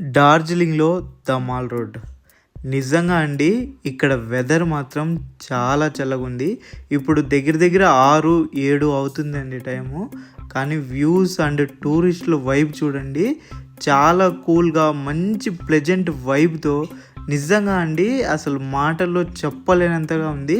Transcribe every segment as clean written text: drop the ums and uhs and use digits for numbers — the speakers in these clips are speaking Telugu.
డార్జిలింగ్లో ద మాల్ రోడ్ నిజంగా అండి. ఇక్కడ వెదర్ మాత్రం చాలా చల్లగా ఉంది. ఇప్పుడు దగ్గర దగ్గర 6-7 అవుతుందండి టైము. కానీ వ్యూస్ అండ్ టూరిస్టుల వైబ్ చూడండి, చాలా కూల్గా మంచి ప్లెజెంట్ వైబ్తో నిజంగా అండి అసలు మాటల్లో చెప్పలేనంతగా ఉంది.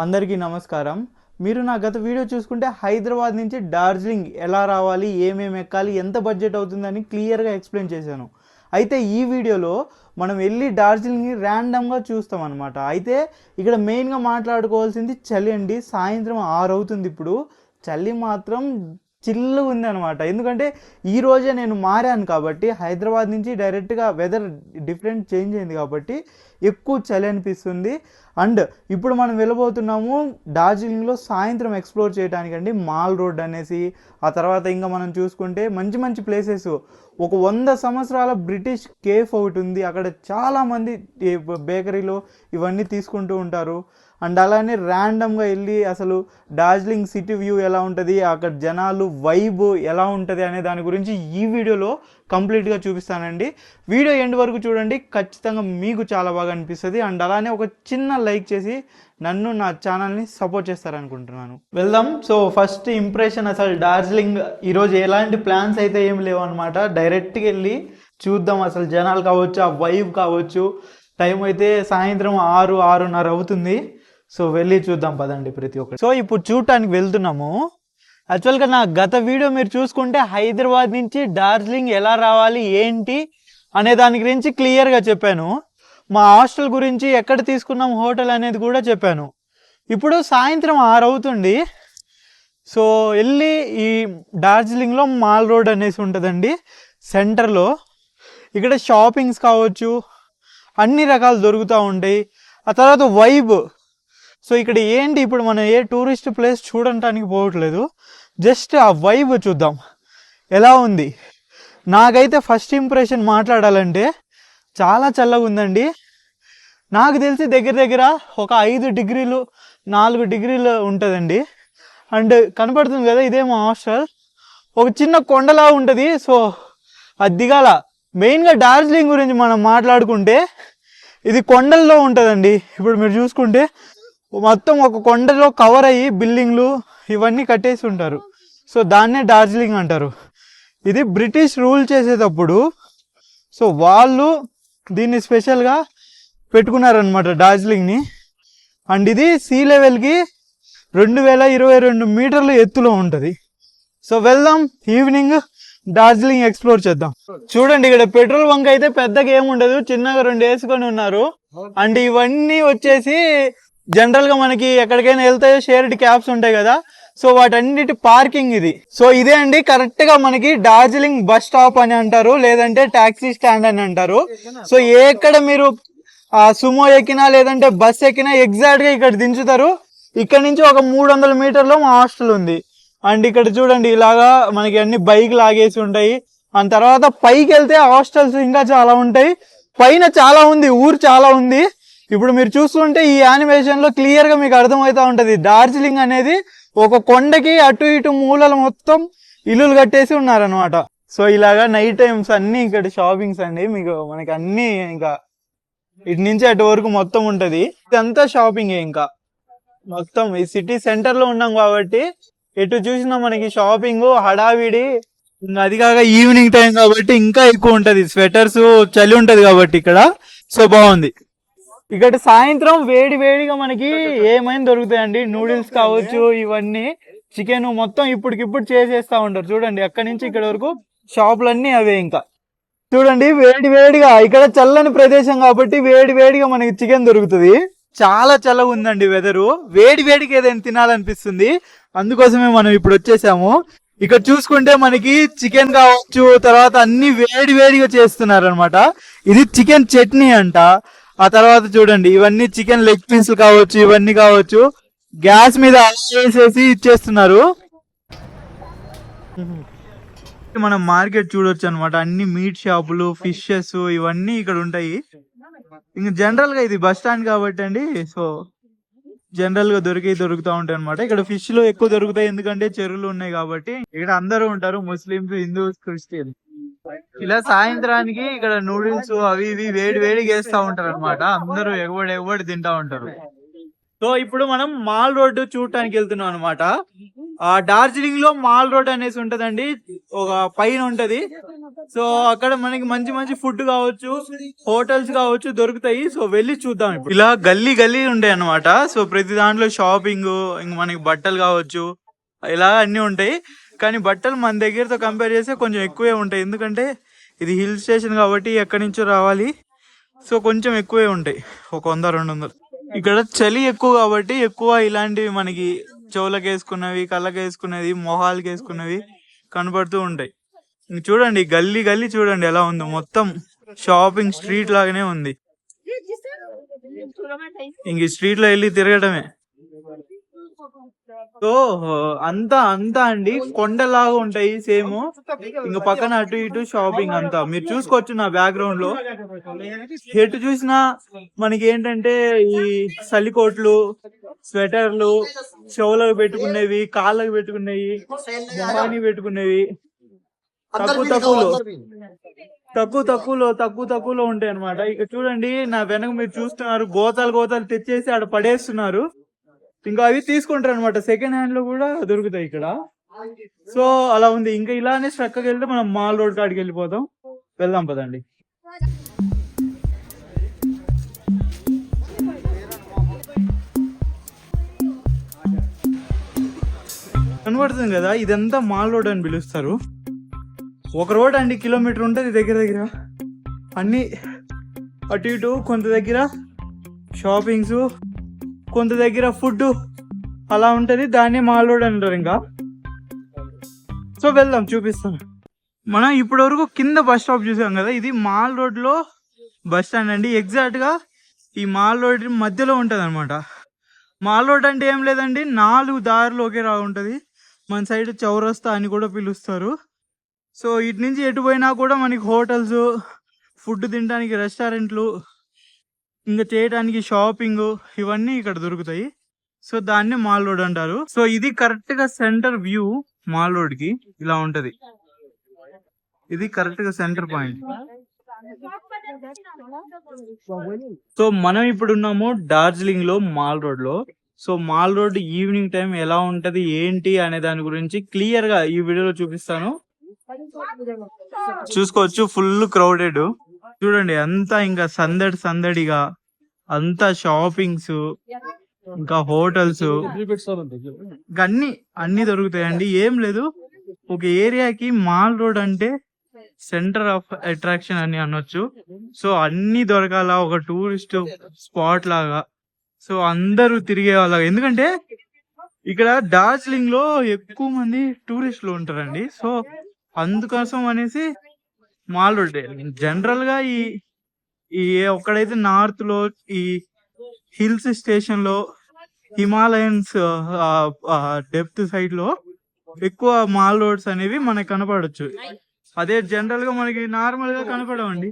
అందరికీ నమస్కారం. మీరు నా గత వీడియో చూసుకుంటే హైదరాబాద్ నుంచి డార్జిలింగ్ ఎలా రావాలి, ఏమేమి ఎక్కాలి, ఎంత బడ్జెట్ అవుతుందని క్లియర్గా ఎక్స్ప్లెయిన్ చేశాను. అయితే ఈ వీడియోలో మనం వెళ్ళి డార్జిలింగ్ని ర్యాండమ్గా చూస్తాం అనమాట. అయితే ఇక్కడ మెయిన్గా మాట్లాడుకోవాల్సింది చలి అండి. సాయంత్రం 6 అవుతుంది. ఇప్పుడు చలి మాత్రం చిల్లు ఉంది అనమాట. ఎందుకంటే ఈరోజే నేను మారాను కాబట్టి, హైదరాబాద్ నుంచి డైరెక్ట్గా వెదర్ డిఫరెంట్ చేంజ్ అయింది కాబట్టి ఎక్కువ చలి అనిపిస్తుంది. అండ్ ఇప్పుడు మనం వెళ్ళబోతున్నాము డార్జిలింగ్లో సాయంత్రం ఎక్స్ప్లోర్ చేయడానికండి. మాల్ రోడ్ అనేసి, ఆ తర్వాత ఇంకా మనం చూసుకుంటే మంచి మంచి ప్లేసెస్, ఒక 100 సంవత్సరాల బ్రిటిష్ కేఫ్ ఒకటి ఉంది. అక్కడ చాలామంది బేకరీలో ఇవన్నీ తీసుకుంటూ ఉంటారు. అండ్ అలానే ర్యాండమ్గా వెళ్ళి అసలు డార్జిలింగ్ సిటీ వ్యూ ఎలా ఉంటుంది, అక్కడ జనాలు వైబ్ ఎలా ఉంటుంది అనే దాని గురించి ఈ వీడియోలో కంప్లీట్గా చూపిస్తానండి. వీడియో ఎండ్ వరకు చూడండి, ఖచ్చితంగా మీకు చాలా బాగా అనిపిస్తుంది. అండ్ అలానే ఒక చిన్న లైక్ చేసి నన్ను, నా ఛానల్ని సపోర్ట్ చేస్తారనుకుంటున్నాను. వెళ్దాం. సో ఫస్ట్ ఇంప్రెషన్, అసలు డార్జిలింగ్ ఈరోజు ఎలాంటి ప్లాన్స్ అయితే ఏం లేవు అనమాట. డైరెక్ట్గా వెళ్ళి చూద్దాం. అసలు జనాలు కావచ్చు, ఆ వైబ్ కావచ్చు. టైం అయితే సాయంత్రం 6-6:30 అవుతుంది. సో వెళ్ళి చూద్దాం పదండి ప్రతి ఒక్కటి. సో ఇప్పుడు చూడటానికి వెళ్తున్నాము. యాక్చువల్గా నా గత వీడియో మీరు చూసుకుంటే హైదరాబాద్ నుంచి డార్జిలింగ్ ఎలా రావాలి, ఏంటి అనే దాని గురించి క్లియర్గా చెప్పాను. మా హాస్టల్ గురించి, ఎక్కడ తీసుకున్నాం హోటల్ అనేది కూడా చెప్పాను. ఇప్పుడు సాయంత్రం 6 అవుతుంది. సో వెళ్ళి ఈ డార్జిలింగ్లో మాల్ రోడ్ అనేసి ఉంటుందండి సెంటర్లో. ఇక్కడ షాపింగ్స్ కావచ్చు, అన్ని రకాలు దొరుకుతూ ఉంటాయి. ఆ తర్వాత వైబ్. సో ఇక్కడ ఏంటి, ఇప్పుడు మనం ఏ టూరిస్ట్ ప్లేస్ చూడటానికి పోవట్లేదు, జస్ట్ ఆ వైబ్ చూద్దాం ఎలా ఉంది. నాకైతే ఫస్ట్ ఇంప్రెషన్ మాట్లాడాలంటే చాలా చల్లగా ఉందండి. నాకు తెలిసి దగ్గర దగ్గర ఒక 5 డిగ్రీలు 4 డిగ్రీలు ఉంటుందండి. అండ్ కనపడుతుంది కదా, ఇదే మా హాస్టల్. ఒక చిన్న కొండలా ఉంటుంది. సో అది దిగాల. మెయిన్గా డార్జిలింగ్ గురించి మనం మాట్లాడుకుంటే ఇది కొండల్లో ఉంటుందండి. ఇప్పుడు మీరు చూసుకుంటే మొత్తం ఒక కొండలో కవర్ అయ్యి బిల్డింగ్లు ఇవన్నీ కట్టేసి ఉంటారు. సో దాన్నే డార్జిలింగ్ అంటారు. ఇది బ్రిటిష్ రూల్ చేసేటప్పుడు సో వాళ్ళు దీన్ని స్పెషల్గా పెట్టుకున్నారనమాట డార్జిలింగ్ని. అండ్ ఇది సీ లెవెల్కి 2022 మీటర్ల ఎత్తులో ఉంటుంది. సో వెళ్దాం, ఈవినింగ్ డార్జిలింగ్ ఎక్స్ప్లోర్ చేద్దాం. చూడండి, ఇక్కడ పెట్రోల్ బంక్ అయితే పెద్దగా ఏముండదు, చిన్నగా 2 వేసుకొని ఉన్నారు. అండ్ ఇవన్నీ వచ్చేసి జనరల్ గా మనకి ఎక్కడికైనా వెళ్తే షేర్డ్ క్యాబ్స్ ఉంటాయి కదా, సో వాటన్నిటి పార్కింగ్ ఇది. సో ఇదే అండి కరెక్ట్ గా మనకి డార్జిలింగ్ బస్ స్టాప్ అని అంటారు, లేదంటే టాక్సీ స్టాండ్ అని అంటారు. సో ఎక్కడ మీరు సుమో ఎక్కినా లేదంటే బస్ ఎక్కినా ఎగ్జాక్ట్ గా ఇక్కడ దించుతారు. ఇక్కడ నుంచి ఒక 300 మీటర్లో మా హాస్టల్ ఉంది. అండ్ ఇక్కడ చూడండి ఇలాగా మనకి అన్ని బైక్ లాగేసి ఉంటాయి. ఆ తర్వాత పైకి వెళ్తే హాస్టల్స్ ఇంకా చాలా ఉంటాయి. పైన చాలా ఉంది, ఊరు చాలా ఉంది. ఇప్పుడు మీరు చూస్తుంటే ఈ యానిమేషన్ లో క్లియర్ గా మీకు అర్థమవుతా ఉంటది, డార్జిలింగ్ అనేది ఒక కొండకి అటు ఇటు మూలలు మొత్తం ఇల్లులు కట్టేసి ఉన్నారనమాట. సో ఇలాగా నైట్ టైమ్స్ అన్ని ఇక్కడ షాపింగ్స్ అండి. మీకు మనకి అన్ని ఇంకా ఇటు నుంచి అటు వరకు మొత్తం ఉంటది. ఇదంతా షాపింగ్. ఇంకా మొత్తం ఈ సిటీ సెంటర్ లో ఉన్నాం కాబట్టి ఎటు చూసినా మనకి షాపింగ్ హడావిడి. అది కాక ఈవినింగ్ టైం కాబట్టి ఇంకా ఎక్కువ ఉంటది. స్వెటర్స్, చలి ఉంటది కాబట్టి ఇక్కడ. సో బాగుంది. ఇక్కడ సాయంత్రం వేడి వేడిగా మనకి ఏమైనా దొరుకుతాయండి. నూడిల్స్ కావచ్చు, ఇవన్నీ చికెన్ మొత్తం ఇప్పటికిప్పుడు చేసేస్తా ఉంటారు. చూడండి అక్కడి నుంచి ఇక్కడ వరకు షాపులన్నీ అవే. ఇంకా చూడండి వేడి వేడిగా, ఇక్కడ చల్లని ప్రదేశం కాబట్టి వేడి వేడిగా మనకి చికెన్ దొరుకుతుంది. చాలా చల్లగా ఉందండి వెదరు. వేడి వేడికి ఏదైనా తినాలనిపిస్తుంది. అందుకోసమే మనం ఇప్పుడు వచ్చేసాము. ఇక్కడ చూసుకుంటే మనకి చికెన్ కావచ్చు, తర్వాత అన్ని వేడి వేడిగా చేస్తున్నారు అనమాట. ఇది చికెన్ చట్నీ అంట. ఆ తర్వాత చూడండి ఇవన్నీ చికెన్ లెగ్ పీస్ కావచ్చు, ఇవన్నీ కావచ్చు గ్యాస్ మీద వేసేసి ఇచ్చేస్తున్నారు. మనం మార్కెట్ చూడొచ్చు అనమాట. అన్ని మీట్ షాపులు, ఫిషెస్ ఇవన్నీ ఇక్కడ ఉంటాయి. ఇంకా జనరల్ గా ఇది బస్ స్టాండ్ కాబట్టి అండి, సో జనరల్ గా దొరుకుతూ ఉంటాయి అనమాట. ఇక్కడ ఫిష్ లో ఎక్కువ దొరుకుతాయి, ఎందుకంటే చెరువులు ఉన్నాయి కాబట్టి. ఇక్కడ అందరూ ఉంటారు, ముస్లింస్, హిందూస్, క్రిస్టియన్స్. ఇలా సాయంత్రానికి ఇక్కడ నూడిల్స్ అవి ఇవి వేడి వేడిగా వేస్తా ఉంటారు అనమాట. అందరూ ఎగబడి తింటా ఉంటారు. సో ఇప్పుడు మనం మాల్ రోడ్ చూడటానికి వెళ్తున్నాం అనమాట. డార్జిలింగ్ లో మాల్ రోడ్ అనేసి ఉంటదండి, ఒక పైన ఉంటది. సో అక్కడ మనకి మంచి మంచి ఫుడ్ కావచ్చు, హోటల్స్ కావచ్చు దొరుకుతాయి. సో వెళ్ళి చూద్దాం. ఇప్పుడు ఇలా గల్లీ గల్లీ ఉంటాయి అనమాట. సో ప్రతి దాంట్లో షాపింగ్, ఇంక మనకి బట్టలు కావచ్చు, ఇలా అన్ని ఉంటాయి. కానీ బట్టలు మన దగ్గరతో కంపేర్ చేస్తే కొంచెం ఎక్కువే ఉంటాయి, ఎందుకంటే ఇది హిల్ స్టేషన్ కాబట్టి ఎక్కడి నుంచో రావాలి. సో కొంచెం ఎక్కువే ఉంటాయి, ఒక 100-200. ఇక్కడ చలి ఎక్కువ కాబట్టి ఎక్కువ ఇలాంటివి మనకి చెవులకు వేసుకున్నవి, కళ్ళకి వేసుకునేవి, మొహాలకి వేసుకున్నవి కనపడుతూ ఉంటాయి. చూడండి గల్లీ గల్లీ చూడండి ఎలా ఉందో, మొత్తం షాపింగ్ స్ట్రీట్ లాగానే ఉంది. ఇంక ఈ స్ట్రీట్ లో వెళ్ళి తిరగటమే. సో అంతా అండి కొండలాగా ఉంటాయి సేమ్. ఇంకా పక్కన అటు ఇటు షాపింగ్ అంతా మీరు చూసుకోవచ్చు. నా బ్యాక్గ్రౌండ్ లో ఎటు చూసినా మనకి ఏంటంటే ఈ చలికోట్లు, స్వెటర్లు, చెవులకు పెట్టుకునేవి, కాళ్ళకు పెట్టుకునేవి, మొహానికి పెట్టుకునేవి తక్కువలో ఉంటాయి అనమాట. ఇక చూడండి నా వెనక మీరు చూస్తున్నారు, గోతాలు తెచ్చేసి ఆడ పడేస్తున్నారు. ఇంకా అవి తీసుకుంటారు అనమాట. సెకండ్ హ్యాండ్ లో కూడా దొరుకుతాయి ఇక్కడ. సో అలా ఉంది. ఇంకా ఇలానే స్ట్రక్కకి వెళ్తే మనం మాల్ రోడ్ కాడికి వెళ్ళిపోతాం. వెళ్దాం పదండి. కనబడుతుంది కదా, ఇదంతా మాల్ రోడ్ అని పిలుస్తారు. ఒక రోడ్ అండి, కిలోమీటర్ ఉంటుంది దగ్గర. అన్ని అటు ఇటు, కొంత దగ్గర షాపింగ్స్, కొంత దగ్గర ఫుడ్, అలా ఉంటది. దాన్ని మాల్ రోడ్ అంటారు. ఇంకా సో వెళ్దాం, చూపిస్తాను. మనం ఇప్పటి వరకు కింద బస్ స్టాప్ చూసాం కదా, ఇది మాల్ రోడ్ లో బస్ స్టాండ్ అండి. ఎగ్జాక్ట్ గా ఈ మాల్ రోడ్ మధ్యలో ఉంటది అనమాట. మాల్ రోడ్ అంటే ఏం లేదండి, 4 దారులు ఒకే రా ఉంటది. మన సైడ్ చౌరస్తా అని కూడా పిలుస్తారు. సో ఇటు నుంచి ఎటు పోయినా కూడా మనకి హోటల్స్, ఫుడ్ తినడానికి రెస్టారెంట్లు, ఇంకా చేయడానికి షాపింగ్, ఇవన్నీ ఇక్కడ దొరుకుతాయి. సో దాన్ని మాల్ రోడ్ అంటారు. సో ఇది కరెక్ట్ గా సెంటర్ వ్యూ మాల్ రోడ్ కి ఇలా ఉంటది. ఇది కరెక్ట్ గా సెంటర్ పాయింట్. సో మనం ఇప్పుడు ఉన్నాము డార్జిలింగ్ లో మాల్ రోడ్ లో. So mall road evening time ఎలా ఉంటది ఏంటి అనే దాని గురించి క్లియర్ గా ఈ వీడియోలో చూపిస్తాను. చూసుకోవచ్చు, ఫుల్ క్రౌడెడ్. చూడండి అంతా ఇంకా సందడిగా, అంతా షాపింగ్స్, ఇంకా హోటల్స్, ఇంకా అన్ని దొరుకుతాయండి. ఏం లేదు, ఒక ఏరియాకి మాల్ రోడ్ అంటే సెంటర్ ఆఫ్ అట్రాక్షన్ అని అనొచ్చు. సో అన్ని దొరకాల, ఒక టూరిస్ట్ స్పాట్ లాగా. సో అందరూ తిరిగే వాళ్ళగా, ఎందుకంటే ఇక్కడ డార్జిలింగ్ లో ఎక్కువ మంది టూరిస్టులు ఉంటారండి. సో అందుకోసం అనేసి మాల్ రోడ్. జనరల్ గా ఈ ఒక్కడైతే నార్త్ లో ఈ హిల్స్ స్టేషన్ లో, హిమాలయన్స్ డెప్త్ సైడ్ లో ఎక్కువ మాల్ రోడ్స్ అనేవి మనకి కనపడచ్చు. అదే జనరల్ గా మనకి నార్మల్ గా కనపడవండి.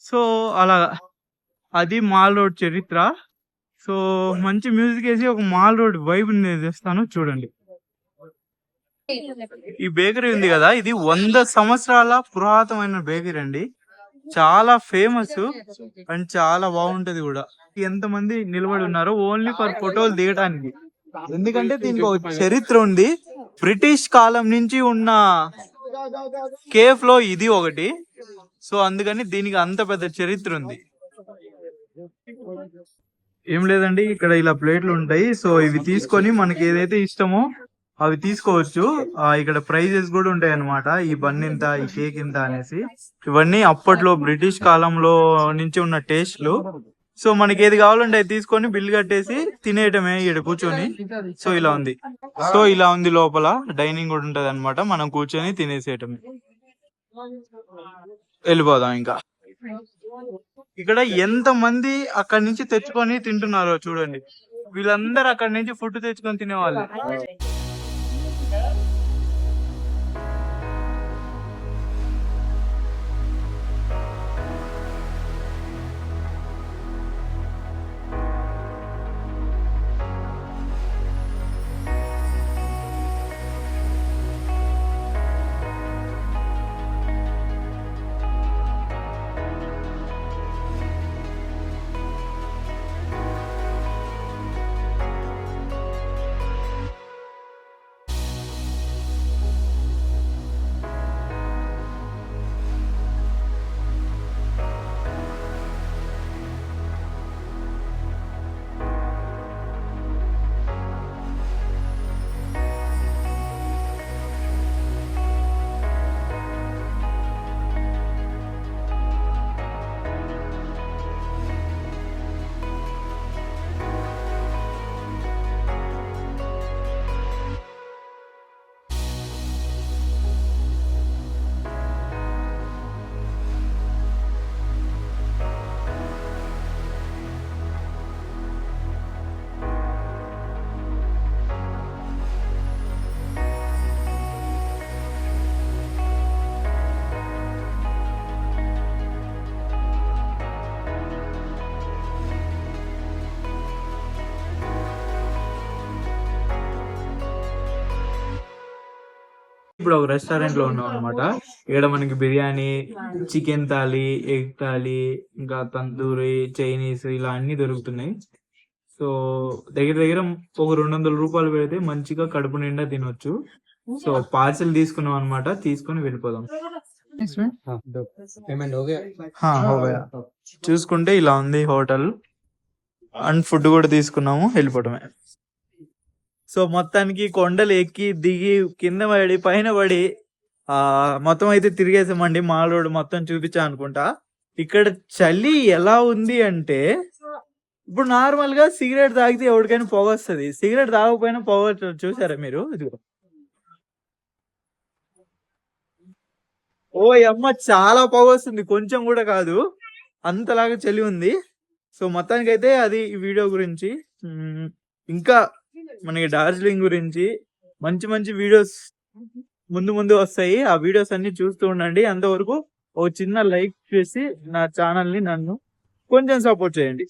సో అలాగా అది మాల్ రోడ్ చరిత్ర. సో మంచి మ్యూజిక్ వేసి ఒక మాల్ రోడ్ వైబ్ చేస్తాను, చూడండి. ఈ బేకరీ ఉంది కదా, ఇది 100 సంవత్సరాల పురాతనమైన బేకరీ అండి. చాలా ఫేమస్ అండ్ చాలా బాగుంటది కూడా. ఎంతమంది నిలబడి ఉన్నారు ఓన్లీ ఫర్ ఫోటోలు దిగడానికి, ఎందుకంటే దీనికి ఒక చరిత్ర ఉంది. బ్రిటిష్ కాలం నుంచి ఉన్న కేఫ్ లో ఇది ఒకటి. సో అందుకని దీనికి అంత పెద్ద చరిత్ర ఉంది. ఏం లేదండి, ఇక్కడ ఇలా ప్లేట్లు ఉంటాయి. సో ఇవి తీసుకొని మనకి ఏదైతే ఇష్టమో అవి తీసుకోవచ్చు. ఇక్కడ ప్రైజెస్ కూడా ఉంటాయి అన్నమాట. ఈ బన్ ఇంత, ఈ కేక్ ఇంత అనేసి. ఇవన్నీ అప్పట్లో బ్రిటిష్ కాలంలో నుంచి ఉన్న టేస్ట్లు. సో మనకి ఏది కావాలంటే అది తీసుకొని బిల్ కట్టేసి తినేయటమే ఇక్కడ కూర్చొని. సో ఇలా ఉంది లోపల డైనింగ్ కూడా ఉంటది అనమాట. మనం కూర్చొని తినేసేయటమే. వెళ్ళిపోదాం. ఇంకా ఇక్కడ ఎంత మంది అక్కడి నుంచి తెచ్చుకొని తింటున్నారో చూడండి. వీళ్ళందరూ అక్కడి నుంచి ఫుడ్ తెచ్చుకొని తినేవాళ్ళు. ఇప్పుడు ఒక రెస్టారెంట్ లో ఉన్నాం అనమాట. ఇక్కడ మనకి బిర్యానీ, చికెన్ థాలీ, ఎగ్ థాలీ, ఇంకా తందూరి, చైనీస్ ఇలా అన్ని దొరుకుతున్నాయి. సో దగ్గర దగ్గర ఒక 200 రూపాయలు పెడితే మంచిగా కడుపు నిండా తినొచ్చు. సో పార్సిల్ తీసుకున్నాం అనమాట, తీసుకొని వెళ్ళిపోదాం. హో గయా. చూసుకుంటే ఇలా ఉంది హోటల్ అండ్ ఫుడ్ కూడా తీసుకున్నాము, వెళ్ళిపోవటమే. సో మొత్తానికి కొండలు ఎక్కి దిగి కింద పడి పైన పడి మొత్తం అయితే తిరిగేసామండి. మాల్ రోడ్ మొత్తం చూపించా అనుకుంటా. ఇక్కడ చలి ఎలా ఉంది అంటే, ఇప్పుడు నార్మల్ గా సిగరెట్ తాగితే ఎవరికైనా పొగ వస్తుంది, సిగరెట్ తాగకపోయినా పొగ చూసారా మీరు? ఇదిగో ఓ అమ్మ, చాలా పొగ వస్తుంది, కొంచెం కూడా కాదు, అంతలాగా చలి ఉంది. సో మొత్తానికి అయితే అది ఈ వీడియో గురించి. ఇంకా మనకి డార్జిలింగ్ గురించి మంచి మంచి వీడియోస్ ముందు ముందు వస్తాయి. ఆ వీడియోస్ అన్ని చూస్తూ ఉండండి. అంతవరకు ఓ చిన్న లైక్ చేసి నా ఛానల్ ని, నన్ను కొంచెం సపోర్ట్ చేయండి.